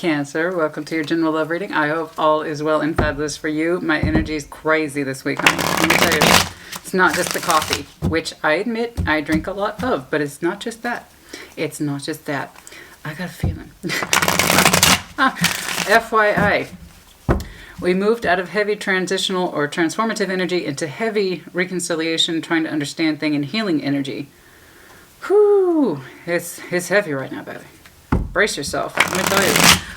Cancer, welcome to your general love reading. I hope all is well and fabulous for you. My energy is crazy this week, honey. Let me tell you, it's not just the coffee, which I admit I drink a lot of, but it's not just that. It's not just that. I got a feeling. FYI, we moved out of heavy transitional or transformative energy into heavy reconciliation, trying to understand thing, and healing energy. Whew, it's heavy right now, baby. Brace yourself. Let me tell you.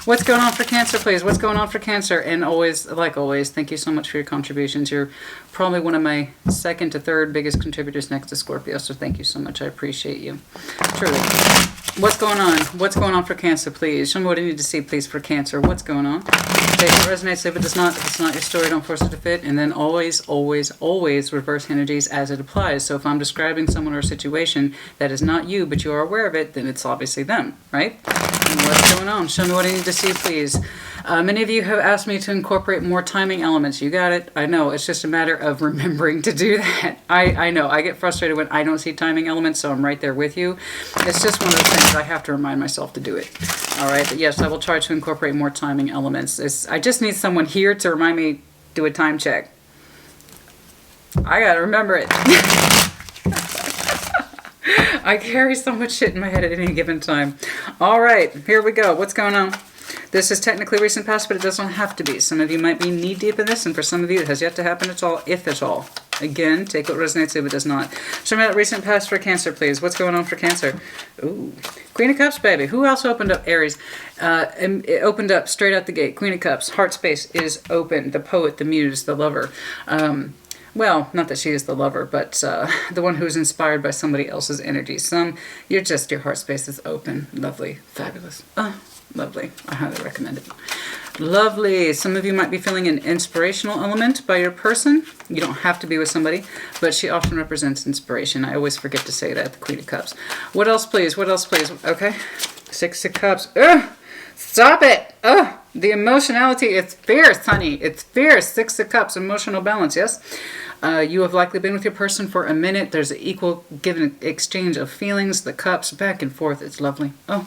What's going on for Cancer, please? What's going on for Cancer? And always, like always, thank you so much for your contributions. You're probably one of my second to third biggest contributors next to Scorpio, so thank you so much. I appreciate you. Truly. What's going on? What's going on for Cancer, please? Show me what I need to see, please, for Cancer. What's going on? Take what resonates, leave it does not. If it's not your story, don't force it to fit. And then always, always, always reverse energies as it applies. So if I'm describing someone or a situation that is not you, but you are aware of it, then it's obviously them, right? And what's going on? Show me what I need to see, please. Many of you have asked me to incorporate more timing elements. You got it. I know. It's just a matter of remembering to do that. I know. I get frustrated when I don't see timing elements, so I'm right there with you. It's just one of those things. I have to remind myself to do it. All right. But yes, I will try to incorporate more timing elements. I just need someone here to remind me, do a time check. I got to remember it. I carry so much shit in my head at any given time. All right. Here we go. What's going on? This is technically recent past, but it doesn't have to be. Some of you might be knee-deep in this, and for some of you it has yet to happen at all, if at all. Again, take what resonates, if it does not. Show me that recent past for Cancer, please. What's going on for Cancer? Ooh. Queen of Cups, baby. Who else opened up? Aries. It opened up straight out the gate. Queen of Cups. Heart space is open. The poet, the muse, the lover. Well, not that she is the lover, but the one who's inspired by somebody else's energy. Your heart space is open. Lovely. Fabulous. Lovely. I highly recommend it. Lovely. Some of you might be feeling an inspirational element by your person. You don't have to be with somebody, but she often represents inspiration. I always forget to say that, the Queen of Cups. What else, please? What else, please? Okay. Six of Cups. Ugh! Stop it! Ugh! The emotionality, it's fierce, honey. It's fierce. Six of Cups, emotional balance, yes? You have likely been with your person for a minute. There's an equal give and exchange of feelings. The cups, back and forth. It's lovely. Oh.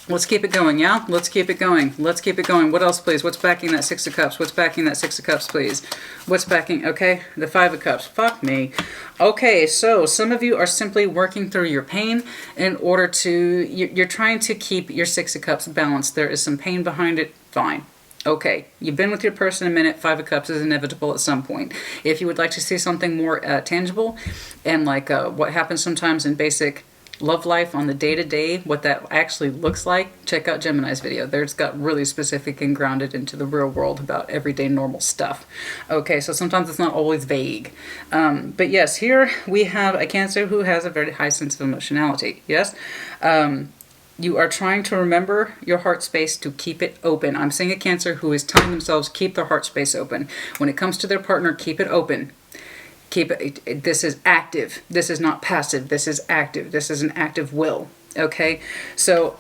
Let's keep it going, yeah? Let's keep it going. Let's keep it going. What else, please? What's backing that Six of Cups? What's backing that Six of Cups, please? What's backing? Okay, the Five of Cups. Fuck me. Okay, so some of you are simply working through your pain in order to... You're trying to keep your Six of Cups balanced. There is some pain behind it. Fine. Okay, you've been with your person a minute. Five of Cups is inevitable at some point. If you would like to see something more tangible and like what happens sometimes in basic... love life on the day-to-day, what that actually looks like, check out Gemini's video. There's got really specific and grounded into the real world about everyday normal stuff. Okay, so sometimes it's not always vague. But yes, here we have a Cancer who has a very high sense of emotionality. Yes? You are trying to remember your heart space to keep it open. I'm seeing a Cancer who is telling themselves keep their heart space open. When it comes to their partner, keep it open. Keep it. This is active. This is not passive. This is active. This is an active will. Okay? So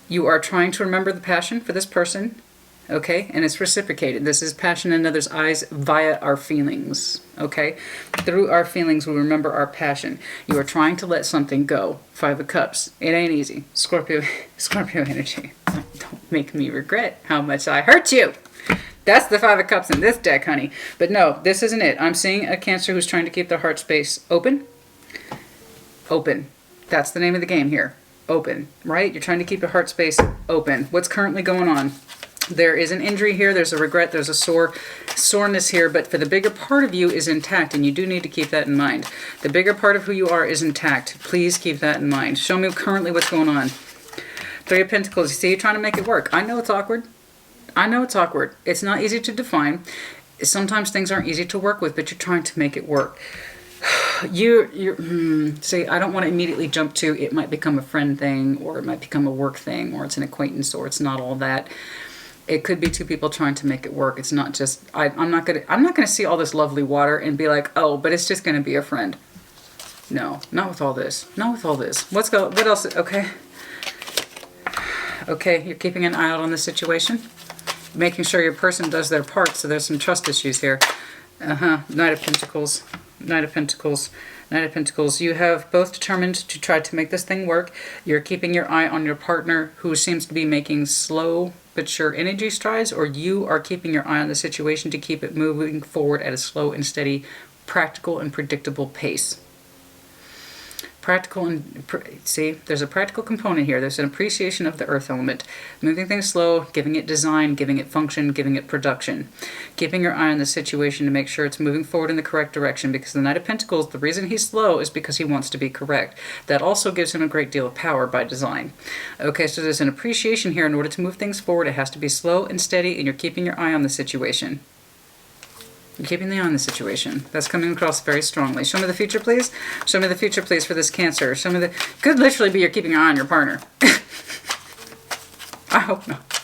you are trying to remember the passion for this person. Okay? And it's reciprocated. This is passion in another's eyes via our feelings. Okay? Through our feelings, we remember our passion. You are trying to let something go. Five of Cups. It ain't easy. Scorpio energy. Don't make me regret how much I hurt you. That's the Five of Cups in this deck, honey. But no, this isn't it. I'm seeing a Cancer who's trying to keep their heart space open. Open. That's the name of the game here. Open, right? You're trying to keep your heart space open. What's currently going on? There is an injury here. There's a regret. There's a soreness here. But for the bigger part of you is intact, and you do need to keep that in mind. The bigger part of who you are is intact. Please keep that in mind. Show me currently what's going on. Three of Pentacles. You see, you're trying to make it work. I know it's awkward. I know it's awkward. It's not easy to define. Sometimes things aren't easy to work with, but you're trying to make it work. See, I don't want to immediately jump to it might become a friend thing, or it might become a work thing, or it's an acquaintance, or it's not all that. It could be two people trying to make it work. It's not just I'm not gonna see all this lovely water and be like, oh, but it's just gonna be a friend. No, not with all this. Not with all this. What else? Okay. Okay, you're keeping an eye out on the situation. Making sure your person does their part, so there's some trust issues here. Knight of Pentacles. Knight of Pentacles. Knight of Pentacles. You have both determined to try to make this thing work. You're keeping your eye on your partner who seems to be making slow but sure energy strides, or you are keeping your eye on the situation to keep it moving forward at a slow and steady, practical and predictable pace. Practical and see, there's a practical component here. There's an appreciation of the earth element. Moving things slow, giving it design, giving it function, giving it production. Keeping your eye on the situation to make sure it's moving forward in the correct direction, because the Knight of Pentacles, the reason he's slow is because he wants to be correct. That also gives him a great deal of power by design. Okay, so there's an appreciation here. In order to move things forward, it has to be slow and steady, and you're keeping your eye on the situation. You're keeping the eye on the situation. That's coming across very strongly. Show me the future, please. Show me the future, please, for this Cancer. Show me the... Could literally be you're keeping your eye on your partner. I hope not.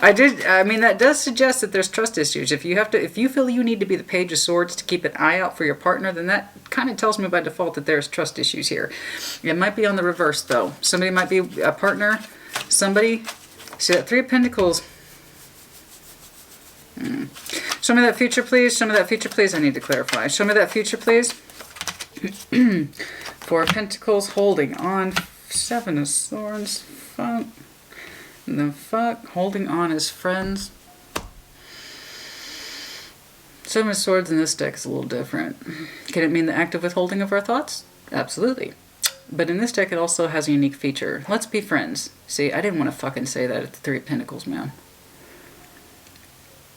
I mean, that does suggest that there's trust issues. If you feel you need to be the Page of Swords to keep an eye out for your partner, then that kind of tells me by default that there's trust issues here. It might be on the reverse, though. Somebody might be a partner. Somebody... See that Three of Pentacles... Show me that future, please. Show me that future, please. I need to clarify. Show me that future, please. Four of Pentacles, holding on. Seven of Swords. Fuck. The fuck? Holding on as friends. Seven of Swords in this deck is a little different. Can it mean the active withholding of our thoughts? Absolutely. But in this deck, it also has a unique feature. Let's be friends. See, I didn't want to fucking say that at the Three of Pentacles, man.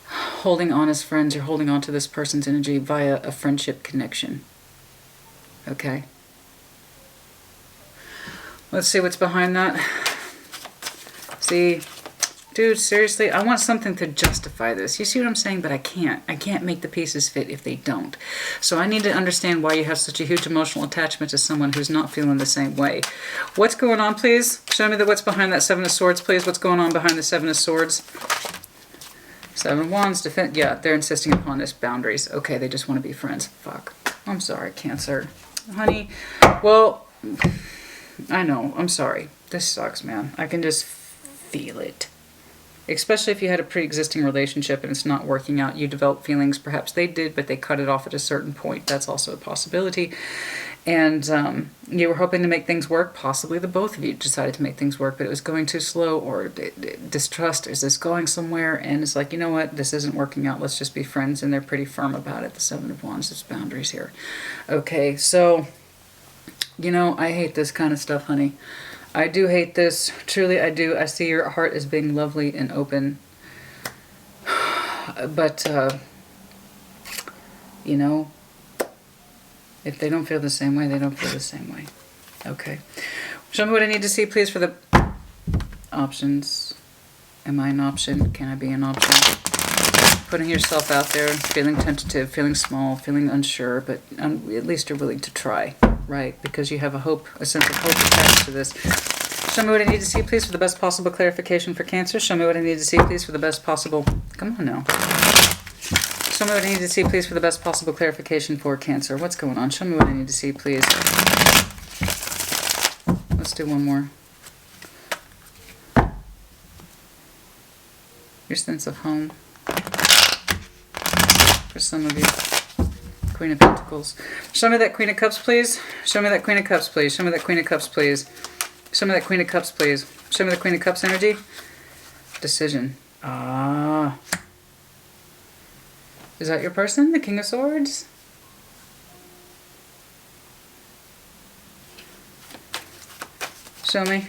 Holding on as friends, you're holding on to this person's energy via a friendship connection. Okay? Let's see what's behind that. See, dude, seriously, I want something to justify this. You see what I'm saying? But I can't. I can't make the pieces fit if they don't. So I need to understand why you have such a huge emotional attachment to someone who's not feeling the same way. What's going on, please? Show me what's behind that Seven of Swords, please. What's going on behind the Seven of Swords? Seven of Wands, defense. Yeah, they're insisting upon this boundaries. Okay, they just want to be friends. Fuck. I'm sorry, Cancer. Honey, well, I know. I'm sorry. This sucks, man. I can just feel it. Especially if you had a pre-existing relationship and it's not working out. You develop feelings. Perhaps they did, but they cut it off at a certain point. That's also a possibility. And you were hoping to make things work. Possibly the both of you decided to make things work, but it was going too slow, or distrust. Is this going somewhere? And it's like, you know what? This isn't working out. Let's just be friends. And they're pretty firm about it. The Seven of Wands, there's boundaries here. Okay, so, you know, I hate this kind of stuff, honey. I do hate this. Truly, I do. I see your heart as being lovely and open. But, you know, if they don't feel the same way, they don't feel the same way. Okay. Show me what I need to see, please, for the options. Am I an option? Can I be an option? Putting yourself out there, feeling tentative, feeling small, feeling unsure, but at least you're willing to try, right? Because you have a hope, a sense of hope attached to this. Show me what I need to see, please, for the best possible clarification for Cancer. Show me what I need to see, please, for the best possible... Come on now. Show me what I need to see, please, for the best possible clarification for Cancer. What's going on? Show me what I need to see, please. Let's do one more. Your sense of home. For some of you. Queen of Pentacles. Show me that Queen of Cups, please. Show me that Queen of Cups, please. Show me that Queen of Cups, please. Show me that Queen of Cups, please. Show me the Queen of Cups energy. Decision. Ah... Is that your person? The King of Swords? Show me.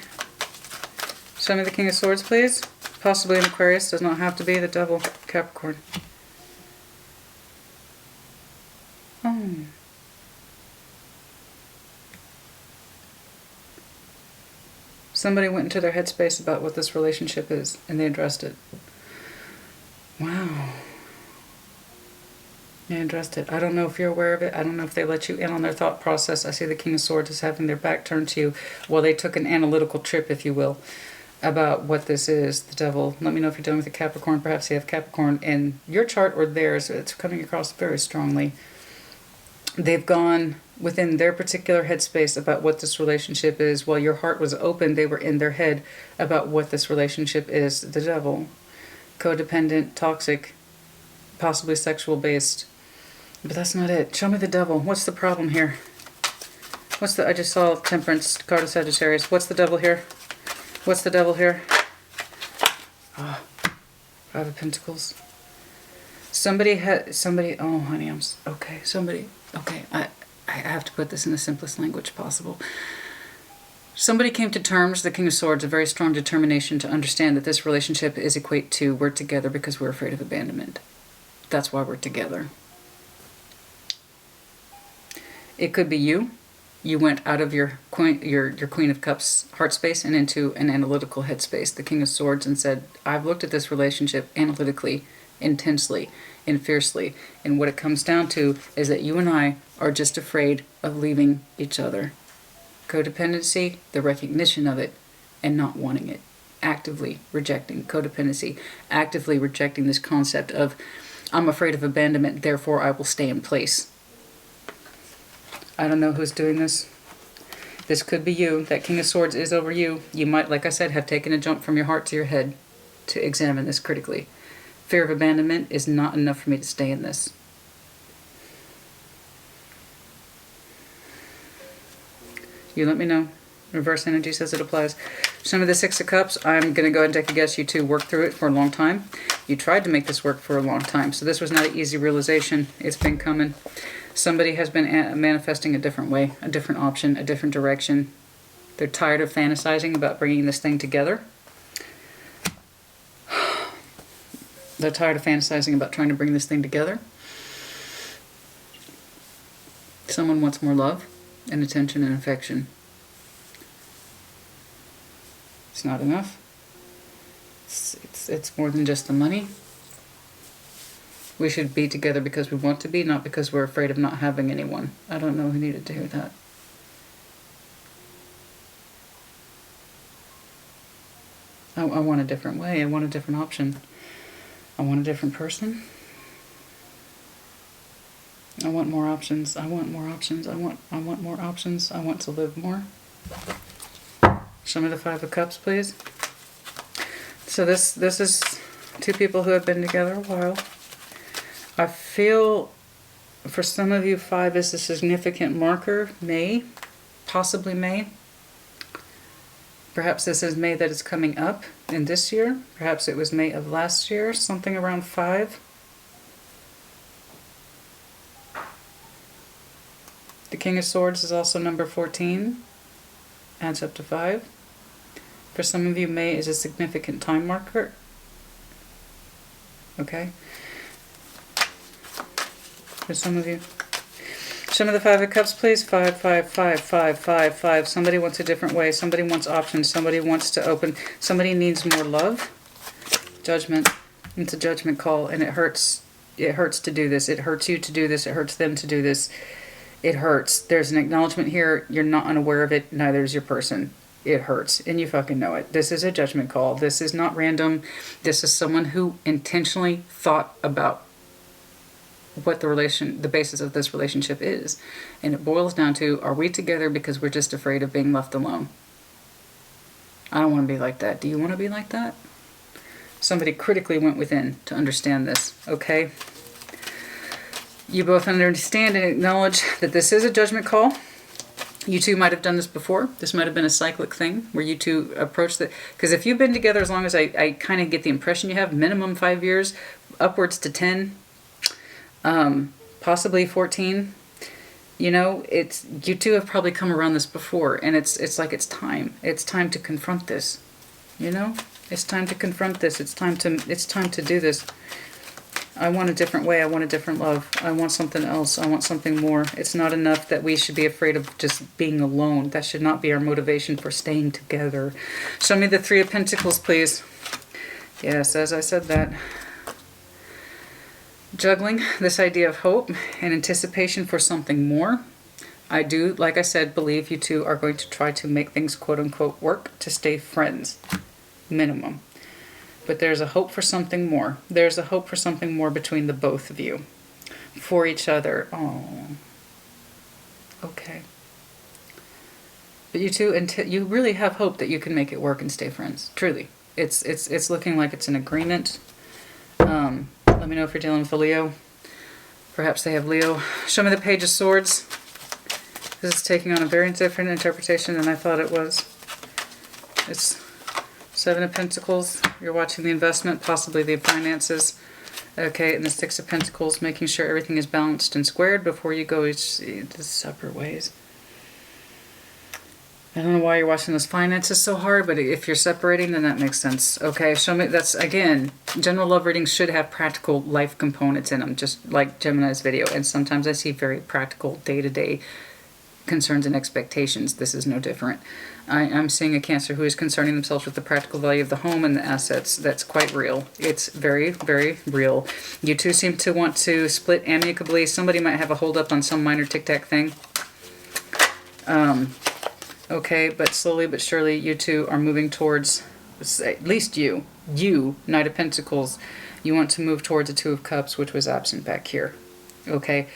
Show me the King of Swords, please. Possibly an Aquarius. Does not have to be. The Devil. Capricorn. Oh. Somebody went into their headspace about what this relationship is, and they addressed it. Wow. They addressed it. I don't know if you're aware of it. I don't know if they let you in on their thought process. I see the King of Swords as having their back turned to you. Well, they took an analytical trip, if you will, about what this is, the Devil. Let me know if you're dealing with a Capricorn. Perhaps you have Capricorn in your chart or theirs. It's coming across very strongly. They've gone within their particular headspace about what this relationship is. While your heart was open, they were in their head about what this relationship is. The Devil. Codependent, toxic, possibly sexual based. But that's not it. Show me the Devil. What's the problem here? What's the, I just saw Temperance, card of Sagittarius. What's the devil here? What's the devil here? Oh, Five of Pentacles. Somebody had, oh honey, okay, okay, I have to put this in the simplest language possible. Somebody came to terms, the King of Swords, a very strong determination to understand that this relationship is equate to we're together because we're afraid of abandonment. That's why we're together. It could be you. You went out of your Queen of Cups heart space and into an analytical headspace, the King of Swords, and said, I've looked at this relationship analytically, intensely, and fiercely. And what it comes down to is that you and I are just afraid of leaving each other. Codependency, the recognition of it, and not wanting it. Actively rejecting codependency. Actively rejecting this concept of, I'm afraid of abandonment, therefore I will stay in place. I don't know who's doing this. This could be you. That King of Swords is over you. You might, like I said, have taken a jump from your heart to your head to examine this critically. Fear of abandonment is not enough for me to stay in this. You let me know. Reverse energy says it applies. Some of the Six of Cups, I'm going to go ahead and take a guess you two worked through it for a long time. You tried to make this work for a long time, so this was not an easy realization. It's been coming. Somebody has been manifesting a different way, a different option, a different direction. They're tired of fantasizing about bringing this thing together. They're tired of fantasizing about trying to bring this thing together. Someone wants more love and attention and affection. It's not enough. It's more than just the money. We should be together because we want to be, not because we're afraid of not having anyone. I don't know who needed to hear that. I want a different way. I want a different option. I want a different person. I want more options. I want more options. I want more options. I want to live more. Show me the Five of Cups, please. So this is two people who have been together a while. I feel for some of you 5 is a significant marker. May, possibly May. Perhaps this is May that is coming up in this year. Perhaps it was May of last year, something around 5. The King of Swords is also number 14. Adds up to 5. For some of you, May is a significant time marker. Okay. For some of you. Show me the Five of Cups, please. 5, 5, 5, 5, 5, 5. Somebody wants a different way. Somebody wants options. Somebody wants to open. Somebody needs more love. Judgment. It's a judgment call, and it hurts. It hurts to do this. It hurts you to do this. It hurts them to do this. It hurts. There's an acknowledgement here. You're not unaware of it. Neither is your person. It hurts, and you fucking know it. This is a judgment call. This is not random. This is someone who intentionally thought about what the basis of this relationship is. And it boils down to, are we together because we're just afraid of being left alone? I don't want to be like that. Do you want to be like that? Somebody critically went within to understand this, okay? You both understand and acknowledge that this is a judgment call. You two might have done this before. This might have been a cyclic thing where you two approach the... Because if you've been together as long as I kind of get the impression you have, minimum 5 years, upwards to 10, possibly 14, you know, you two have probably come around this before, and it's like it's time. It's time to confront this, you know? It's time to confront this. It's time to do this. I want a different way. I want a different love. I want something else. I want something more. It's not enough that we should be afraid of just being alone. That should not be our motivation for staying together. Show me the Three of Pentacles, please. Yes, as I said that. Juggling this idea of hope and anticipation for something more. I do, like I said, believe you two are going to try to make things quote-unquote work to stay friends. Minimum. But there's a hope for something more. There's a hope for something more between the both of you. For each other. Oh. Okay. But you two, you really have hope that you can make it work and stay friends. Truly. It's looking like it's an agreement. Let me know if you're dealing with a Leo. Perhaps they have Leo. Show me the Page of Swords. This is taking on a very different interpretation than I thought it was. It's Seven of Pentacles. You're watching the investment, possibly the finances. Okay, and the Six of Pentacles, making sure everything is balanced and squared before you go each separate ways. I don't know why you're watching those finances so hard, but if you're separating, then that makes sense. Okay, show me, that's, again, general love readings should have practical life components in them, just like Gemini's video. And sometimes I see very practical day-to-day concerns and expectations. This is no different. I'm seeing a Cancer who is concerning themselves with the practical value of the home and the assets. That's quite real. It's very, very real. You two seem to want to split amicably. Somebody might have a hold up on some minor tic-tac thing. Okay, but slowly but surely you two are moving towards, at least you, Knight of Pentacles, you want to move towards a Two of Cups, which was absent back here. Okay,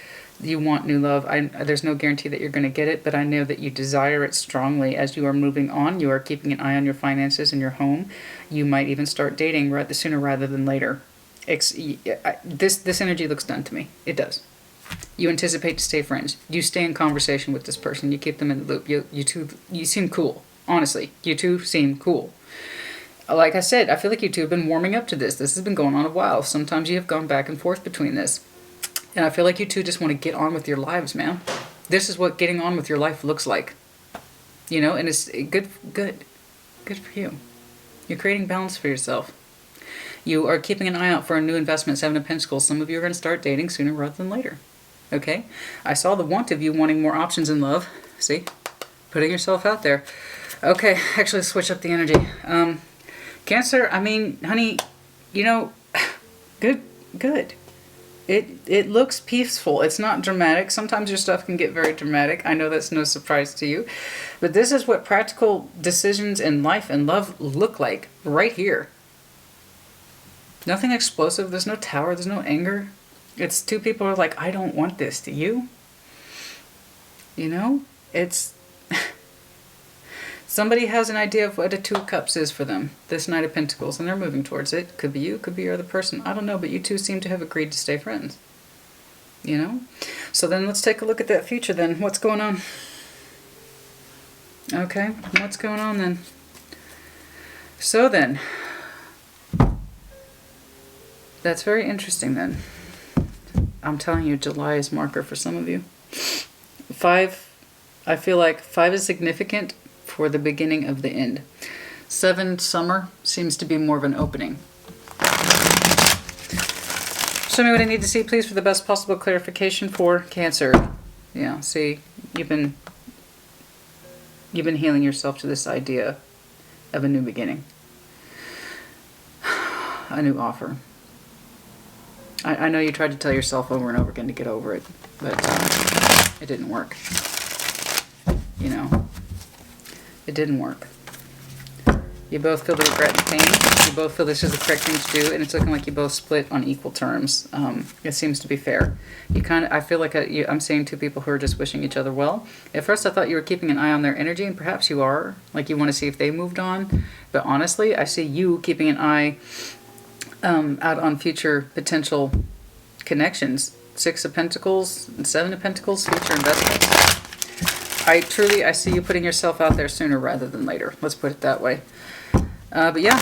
you want new love. There's no guarantee that you're going to get it, but I know that you desire it strongly as you are moving on. You are keeping an eye on your finances and your home. You might even start dating sooner rather than later. This energy looks done to me. It does. You anticipate to stay friends. You stay in conversation with this person. You keep them in the loop. You seem cool. Honestly, you two seem cool. Like I said, I feel like you two have been warming up to this. This has been going on a while. Sometimes you have gone back and forth between this. And I feel like you two just want to get on with your lives, man. This is what getting on with your life looks like. You know, and it's good for you. You're creating balance for yourself. You are keeping an eye out for a new investment, Seven of Pentacles. Some of you are going to start dating sooner rather than later. Okay? I saw the want of you wanting more options in love. See? Putting yourself out there. Okay, actually switch up the energy. Cancer, I mean, honey, you know, good. It looks peaceful. It's not dramatic. Sometimes your stuff can get very dramatic. I know that's no surprise to you. But this is what practical decisions in life and love look like right here. Nothing explosive. There's no tower. There's no anger. It's two people who are like, I don't want this. Do you? You know? It's... Somebody has an idea of what a Two of Cups is for them. This Knight of Pentacles. And they're moving towards it. Could be you. Could be your other person. I don't know. But you two seem to have agreed to stay friends. You know? So then let's take a look at that future then. What's going on? Okay. What's going on then? So then... That's very interesting then. I'm telling you, July is marker for some of you. 5, I feel like 5 is significant for the beginning of the end. 7, summer, seems to be more of an opening. Show me what I need to see, please, for the best possible clarification for Cancer. Yeah, see, you've been healing yourself to this idea of a new beginning. A new offer. I know you tried to tell yourself over and over again to get over it, but it didn't work. You know, it didn't work. You both feel the regret and pain. You both feel this is the correct thing to do, and it's looking like you both split on equal terms. It seems to be fair. I feel like I'm seeing two people who are just wishing each other well. At first I thought you were keeping an eye on their energy, and perhaps you are. Like you want to see if they moved on. But honestly, I see you keeping an eye out on future potential connections. 6 of Pentacles and 7 of Pentacles, future investments. I see you putting yourself out there sooner rather than later. Let's put it that way. But yeah,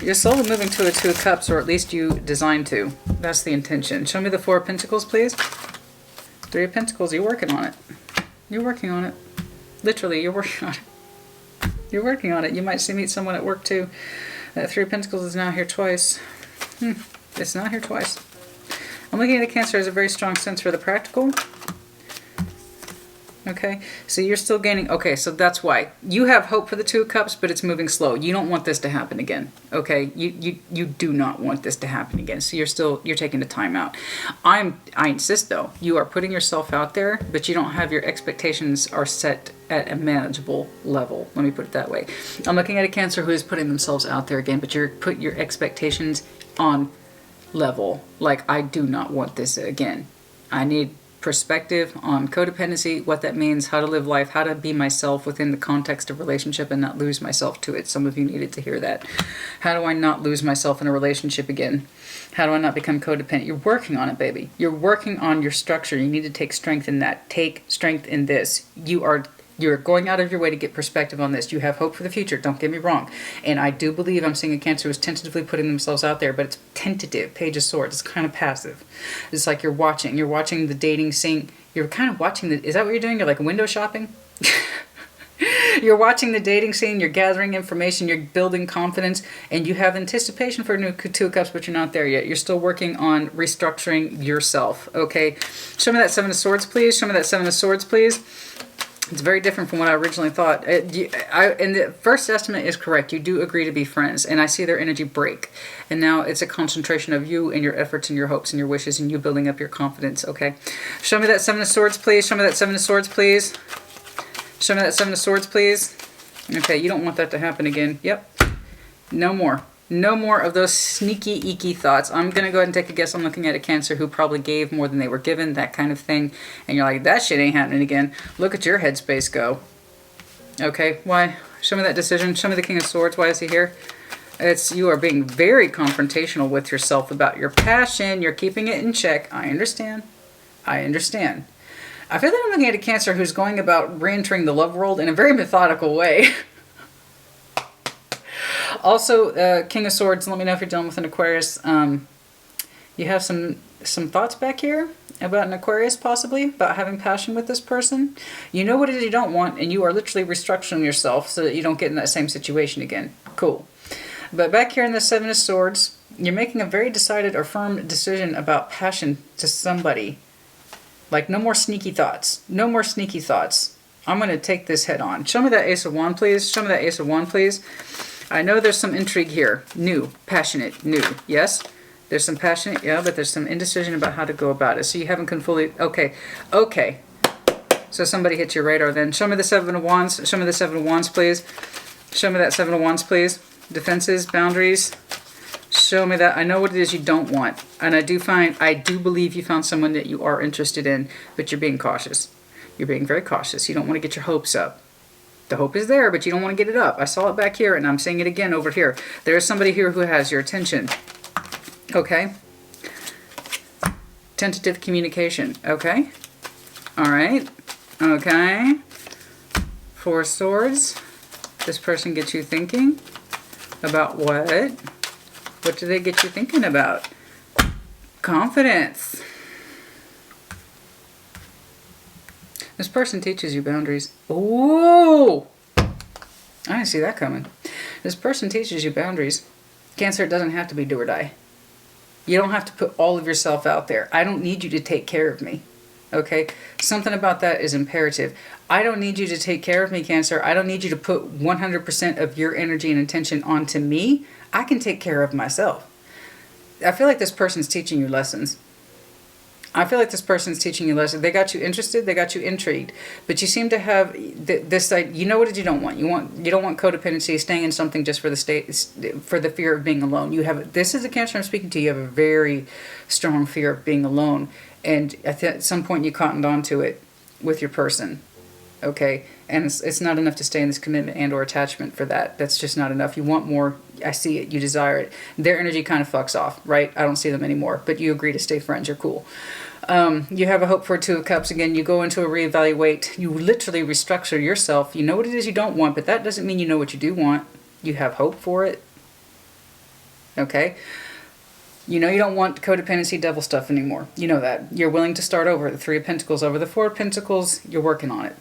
you're slowly moving to a Two of Cups, or at least you designed to. That's the intention. Show me the 4 of Pentacles, please. 3 of Pentacles, you're working on it. You're working on it. Literally, you're working on it. You're working on it. You might meet someone at work too. That 3 of Pentacles is now here twice. It's not here twice. I'm looking at a Cancer as a very strong sense for the practical. Okay, so you're still gaining. Okay, so that's why. You have hope for the Two of Cups, but it's moving slow. You don't want this to happen again. Okay, you do not want this to happen again. So you're taking the time out. I insist though, you are putting yourself out there, but you don't have your expectations are set at a manageable level. Let me put it that way. I'm looking at a Cancer who is putting themselves out there again, but you're put your expectations on level. Like, I do not want this again. I need perspective on codependency, what that means, how to live life, how to be myself within the context of relationship and not lose myself to it. Some of you needed to hear that. How do I not lose myself in a relationship again? How do I not become codependent? You're working on it, baby. You're working on your structure. You need to take strength in that. Take strength in this. You're going out of your way to get perspective on this. You have hope for the future. Don't get me wrong. And I do believe I'm seeing a Cancer who's tentatively putting themselves out there, but it's tentative. Page of Swords. It's kind of passive. It's like you're watching the dating scene. You're kind of watching is that what you're doing? You're like window shopping? You're watching the dating scene, you're gathering information, you're building confidence, and you have anticipation for a new Two of Cups, but you're not there yet. You're still working on restructuring yourself, okay? Show me that Seven of Swords, please. Show me that Seven of Swords, please. It's very different from what I originally thought. And the first estimate is correct. You do agree to be friends, and I see their energy break. And now it's a concentration of you and your efforts and your hopes and your wishes and you building up your confidence, okay? Show me that Seven of Swords, please. Show me that Seven of Swords, please. Show me that Seven of Swords, please. Okay, you don't want that to happen again. Yep. No more. No more of those sneaky, eeky thoughts. I'm going to go ahead and take a guess. I'm looking at a Cancer who probably gave more than they were given, that kind of thing. And you're like, that shit ain't happening again. Look at your headspace go. Okay, why? Show me that decision. Show me the King of Swords. Why is he here? You are being very confrontational with yourself about your passion. You're keeping it in check. I understand. I understand. I feel like I'm looking at a Cancer who's going about re-entering the love world in a very methodical way. Also, King of Swords, let me know if you're dealing with an Aquarius. You have some thoughts back here about an Aquarius, possibly, about having passion with this person. You know what it is you don't want, and you are literally restructuring yourself so that you don't get in that same situation again. Cool. But back here in the Seven of Swords, you're making a very decided or firm decision about passion to somebody. Like, no more sneaky thoughts. No more sneaky thoughts. I'm going to take this head on. Show me that Ace of Wands, please. Show me that Ace of Wands, please. I know there's some intrigue here. New. Passionate. New. Yes? There's some passionate, yeah, but there's some indecision about how to go about it. So you haven't fully... Okay. Okay. So somebody hit your radar then. Show me the Seven of Wands. Show me the Seven of Wands, please. Show me that Seven of Wands, please. Defenses, boundaries. Show me that. I know what it is you don't want. And I do believe you found someone that you are interested in, but you're being cautious. You're being very cautious. You don't want to get your hopes up. The hope is there, but you don't want to get it up. I saw it back here, and I'm seeing it again over here. There is somebody here who has your attention. Okay? Tentative communication. Okay? All right. Okay. Four of Swords. This person gets you thinking about what? What do they get you thinking about? Confidence. This person teaches you boundaries. Ooh! I didn't see that coming. This person teaches you boundaries. Cancer, it doesn't have to be do or die. You don't have to put all of yourself out there. I don't need you to take care of me. Okay? Something about that is imperative. I don't need you to take care of me, Cancer. I don't need you to put 100% of your energy and attention onto me. I can take care of myself. I feel like this person's teaching you lessons. I feel like this person's teaching you lessons. They got you interested. They got you intrigued. But you seem to have this, like, you know what you don't want. You don't want codependency, staying in something just for the fear of being alone. This is a Cancer I'm speaking to. You have a very strong fear of being alone. And at some point you cottoned onto it with your person. Okay? And it's not enough to stay in this commitment and or attachment for that. That's just not enough. You want more. I see it. You desire it. Their energy kind of fucks off, right? I don't see them anymore. But you agree to stay friends. You're cool. You have a hope for a Two of Cups. Again, you go into a reevaluate. You literally restructure yourself. You know what it is you don't want, but that doesn't mean you know what you do want. You have hope for it. Okay? You know you don't want codependency, devil stuff anymore. You know that. You're willing to start over. The Three of Pentacles over the Four of Pentacles. You're working on it.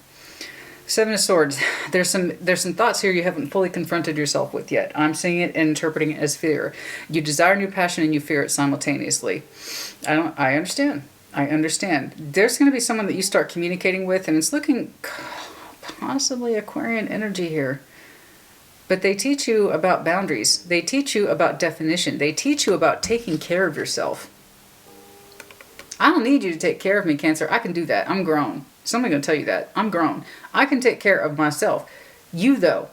Seven of Swords. There's some thoughts here you haven't fully confronted yourself with yet. I'm seeing it and interpreting it as fear. You desire new passion and you fear it simultaneously. I understand. I understand. There's going to be someone that you start communicating with, and it's looking possibly Aquarian energy here. But they teach you about boundaries. They teach you about definition. They teach you about taking care of yourself. I don't need you to take care of me, Cancer. I can do that. I'm grown. Somebody's going to tell you that. I'm grown. I can take care of myself. You, though,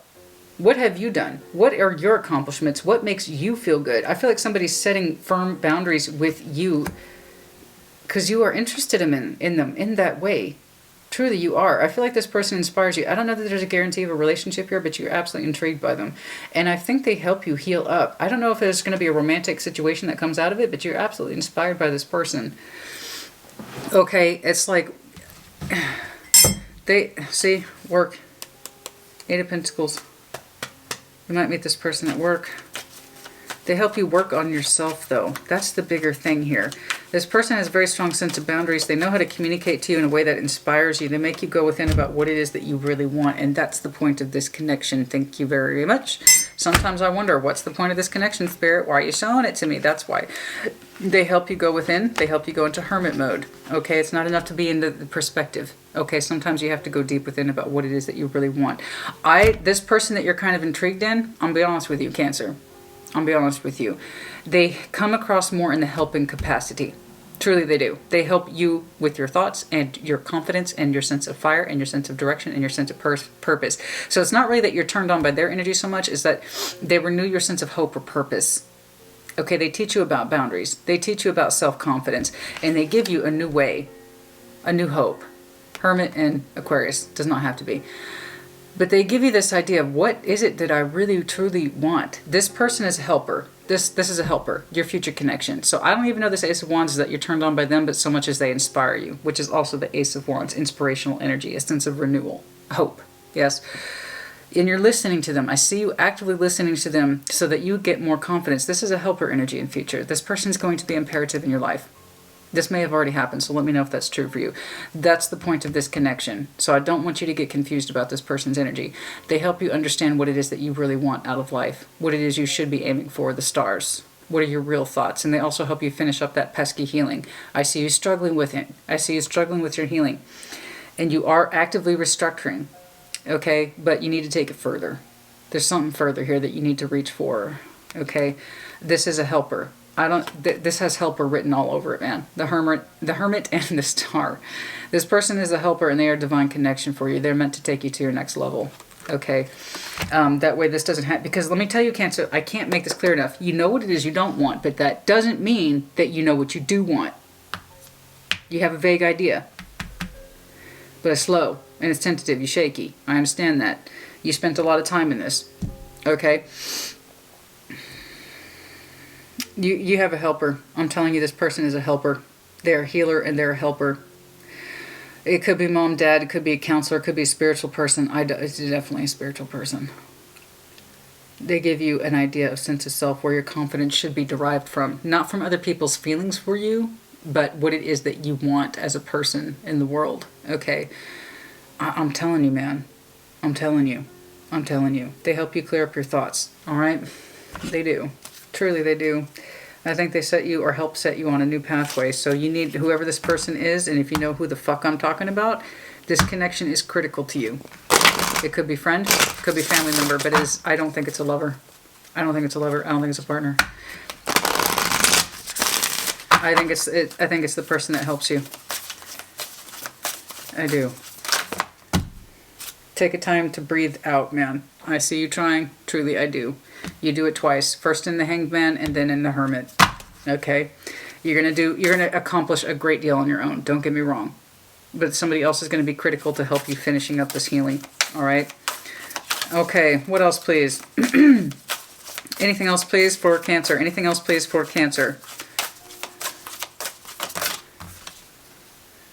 what have you done? What are your accomplishments? What makes you feel good? I feel like somebody's setting firm boundaries with you because you are interested in them in that way. Truly, you are. I feel like this person inspires you. I don't know that there's a guarantee of a relationship here, but you're absolutely intrigued by them. And I think they help you heal up. I don't know if there's going to be a romantic situation that comes out of it, but you're absolutely inspired by this person. Okay, it's like, they, see, work. 8 of Pentacles. You might meet this person at work. They help you work on yourself, though. That's the bigger thing here. This person has a very strong sense of boundaries. They know how to communicate to you in a way that inspires you. They make you go within about what it is that you really want, and that's the point of this connection. Thank you very much. Sometimes I wonder, what's the point of this connection, Spirit? Why are you showing it to me? That's why. They help you go within. They help you go into hermit mode. Okay, it's not enough to be in the perspective. Okay, sometimes you have to go deep within about what it is that you really want. This person that you're kind of intrigued in, I'll be honest with you, Cancer. I'll be honest with you. They come across more in the helping capacity. Truly they do. They help you with your thoughts and your confidence and your sense of fire and your sense of direction and your sense of purpose. So it's not really that you're turned on by their energy so much, is that they renew your sense of hope or purpose. Okay, they teach you about boundaries. They teach you about self-confidence. And they give you a new way, a new hope. Hermit and Aquarius. Does not have to be. But they give you this idea of, what is it that I really truly want? This person is a helper. This is a helper, your future connection. So I don't even know this Ace of Wands is that you're turned on by them, but so much as they inspire you, which is also the Ace of Wands, inspirational energy, a sense of renewal, hope. Yes. And you're listening to them. I see you actively listening to them so that you get more confidence. This is a helper energy in future. This person is going to be imperative in your life. This may have already happened, so let me know if that's true for you. That's the point of this connection. So I don't want you to get confused about this person's energy. They help you understand what it is that you really want out of life, what it is you should be aiming for, the stars. What are your real thoughts? And they also help you finish up that pesky healing. I see you struggling with it. I see you struggling with your healing. And you are actively restructuring, okay? But you need to take it further. There's something further here that you need to reach for, okay? This is a helper. This has helper written all over it, man. The hermit and the star. This person is a helper and they are a divine connection for you. They're meant to take you to your next level. Okay. That way this doesn't happen. Because let me tell you, Cancer, I can't make this clear enough. You know what it is you don't want, but that doesn't mean that you know what you do want. You have a vague idea. But it's slow and it's tentative. You're shaky. I understand that. You spent a lot of time in this. Okay. You have a helper. I'm telling you, this person is a helper. They're a healer and they're a helper. It could be mom, dad, it could be a counselor, it could be a spiritual person. It's definitely a spiritual person. They give you an idea of sense of self where your confidence should be derived from. Not from other people's feelings for you, but what it is that you want as a person in the world. Okay. I'm telling you, man. I'm telling you. I'm telling you. They help you clear up your thoughts. All right? They do. Truly they do. I think they set you or help set you on a new pathway. So you need whoever this person is, and if you know who the fuck I'm talking about, this connection is critical to you. It could be friend, it could be family member, but I don't think it's a lover. I don't think it's a lover. I don't think it's a partner. I think it's the person that helps you. I do. Take a time to breathe out, man. I see you trying. Truly, I do. You do it twice. First in the Hanged Man and then in the Hermit. Okay? You're gonna accomplish a great deal on your own. Don't get me wrong. But somebody else is going to be critical to help you finishing up this healing. All right? Okay. What else, please? Anything else, please, for Cancer? Anything else, please, for Cancer?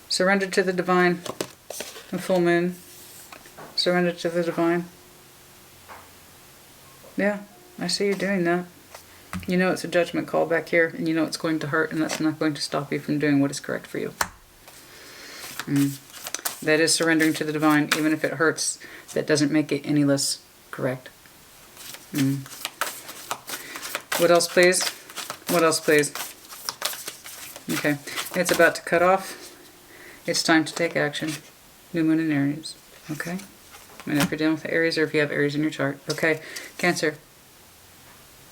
Surrender to the divine. The full moon. Surrender to the divine. Yeah, I see you doing that. You know it's a judgment call back here, and you know it's going to hurt, and that's not going to stop you from doing what is correct for you. That is surrendering to the divine, even if it hurts. That doesn't make it any less correct. What else, please? What else, please? Okay, it's about to cut off. It's time to take action. New moon in Aries. Okay? And if you're dealing with Aries or if you have Aries in your chart. Okay, Cancer.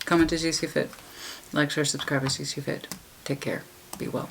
Comment as you see fit. Like, share, subscribe as you see fit. Take care. Be well.